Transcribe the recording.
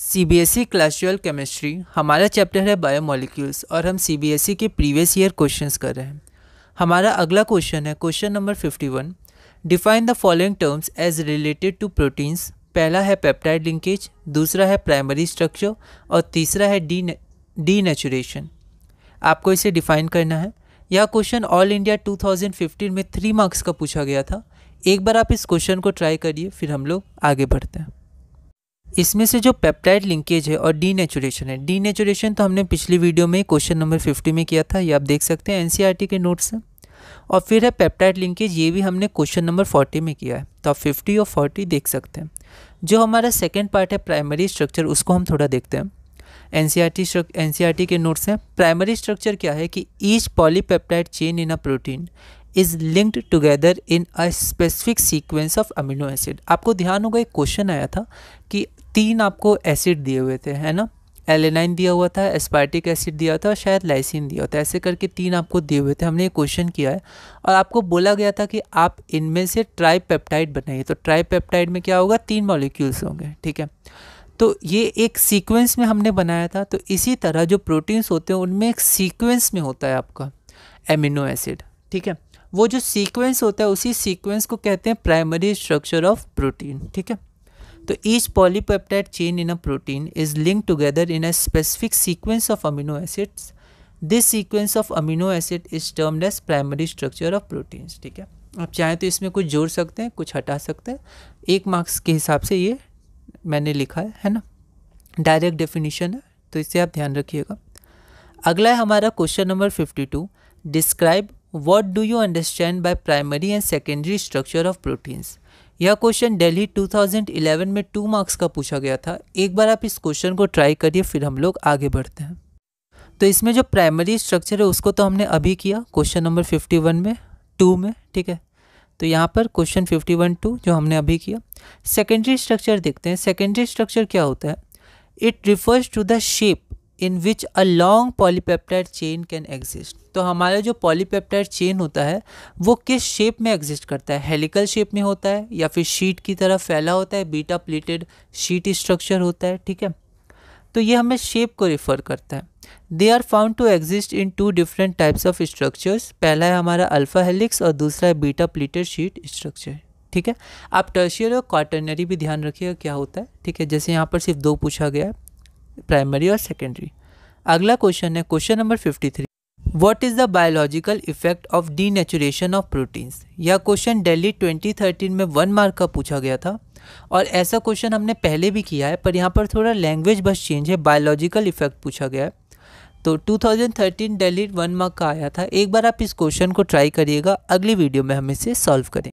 CBSE class 12 chemistry हमारा chapter है biomolecules और हम सीबीएसई के प्रीवियस ईयर क्वेश्चंस कर रहे हैं। हमारा अगला क्वेश्चन है question number 51। Define the following terms as related to proteins. पहला है पेप्टाइड लिंकेज, दूसरा है प्राइमरी स्ट्रक्चर और तीसरा है डीनेचुरेशन। आपको इसे डिफाइन करना है। यह क्वेश्चन ऑल इंडिया 2015 में 3 मार्क्स का पूछा गया था। एक बार आप इस क्वेश्चन को ट्राई करिए, फिर हम लोग आगे बढ़ते हैं। इसमें से जो पेप्टाइड लिंकेज है और डीनेचुरेशन है, डीनेचुरेशन तो हमने पिछली वीडियो में क्वेश्चन नंबर 50 में किया था, ये आप देख सकते हैं एनसीईआरटी के नोट्स हैं। और फिर है पेप्टाइड लिंकेज, ये भी हमने क्वेश्चन नंबर 40 में किया है, तो आप 50 और 40 देख सकते हैं। जो हमारा सेकेंड पार्ट है प्राइमरी स्ट्रक्चर, उसको हम थोड़ा देखते हैं। एनसीईआरटी के नोट्स हैं। प्राइमरी स्ट्रक्चर क्या है कि each polypeptide chain in a protein is linked together in a specific sequence of amino acid. आपको ध्यान होगा एक क्वेश्चन आया था कि 3 आपको एसिड दिए हुए थे, है ना। एलेनाइन दिया हुआ था, एस्पार्टिक एसिड दिया था और शायद लाइसिन दिया होता है, ऐसे करके 3 आपको दिए हुए थे। हमने ये क्वेश्चन किया है और आपको बोला गया था कि आप इनमें से ट्राईपेप्टाइड बनाइए। तो ट्राईपेप्टाइड में क्या होगा, 3 मॉलिक्यूल्स होंगे, ठीक है। तो ये एक सीक्वेंस में हमने बनाया था। तो इसी तरह जो प्रोटीन्स होते हैं उनमें एक सीक्वेंस में होता है आपका एमिनो एसिड, ठीक है। वो जो सीक्वेंस होता है उसी सीक्वेंस को कहते हैं प्राइमरी स्ट्रक्चर ऑफ प्रोटीन, ठीक है। तो each polypeptide chain in a protein is linked together in a specific sequence of amino acids. This sequence of amino acid is termed as primary structure of proteins, ठीक है। आप चाहें तो इसमें कुछ जोड़ सकते हैं, कुछ हटा सकते हैं। 1 मार्क्स के हिसाब से ये मैंने लिखा है ना। डायरेक्ट डेफिनेशन है, तो इससे आप ध्यान रखिएगा। अगला है हमारा question number 52। Describe what do you understand by primary and secondary structure of proteins. यह क्वेश्चन दिल्ली 2011 में 2 मार्क्स का पूछा गया था। एक बार आप इस क्वेश्चन को ट्राई करिए, फिर हम लोग आगे बढ़ते हैं। तो इसमें जो प्राइमरी स्ट्रक्चर है उसको तो हमने अभी किया क्वेश्चन नंबर 51 में 2 में, ठीक है। तो यहाँ पर क्वेश्चन 51-2 जो हमने अभी किया। सेकेंडरी स्ट्रक्चर देखते हैं। सेकेंडरी स्ट्रक्चर क्या होता है, it refers to the shape in which a long polypeptide chain can exist. तो हमारा जो पॉलीपेप्टाइड चेन होता है वो किस शेप में एग्जिस्ट करता है, हेलिकल शेप में होता है या फिर शीट की तरह फैला होता है, बीटा प्लेटेड शीट स्ट्रक्चर होता है, ठीक है। तो ये हमें शेप को रिफर करता है। They are found to exist in 2 different types of structures. पहला है हमारा अल्फा हेलिक्स और दूसरा है बीटा प्लेटेड शीट स्ट्रक्चर, ठीक है। आप टर्शियरी और क्वाटरनरी भी ध्यान रखिएगा क्या होता है, ठीक है। जैसे यहाँ पर सिर्फ 2 पूछा गया है, प्राइमरी और सेकेंडरी। अगला क्वेश्चन है question number 53। What is the biological effect of denaturation of proteins. यह क्वेश्चन दिल्ली 2013 में 1 मार्क का पूछा गया था और ऐसा क्वेश्चन हमने पहले भी किया है, पर यहाँ पर थोड़ा लैंग्वेज बस चेंज है, बायोलॉजिकल इफेक्ट पूछा गया है। तो 2013 दिल्ली 1 मार्क का आया था। एक बार आप इस क्वेश्चन को ट्राई करिएगा, अगली वीडियो में हम इसे सॉल्व करेंगे।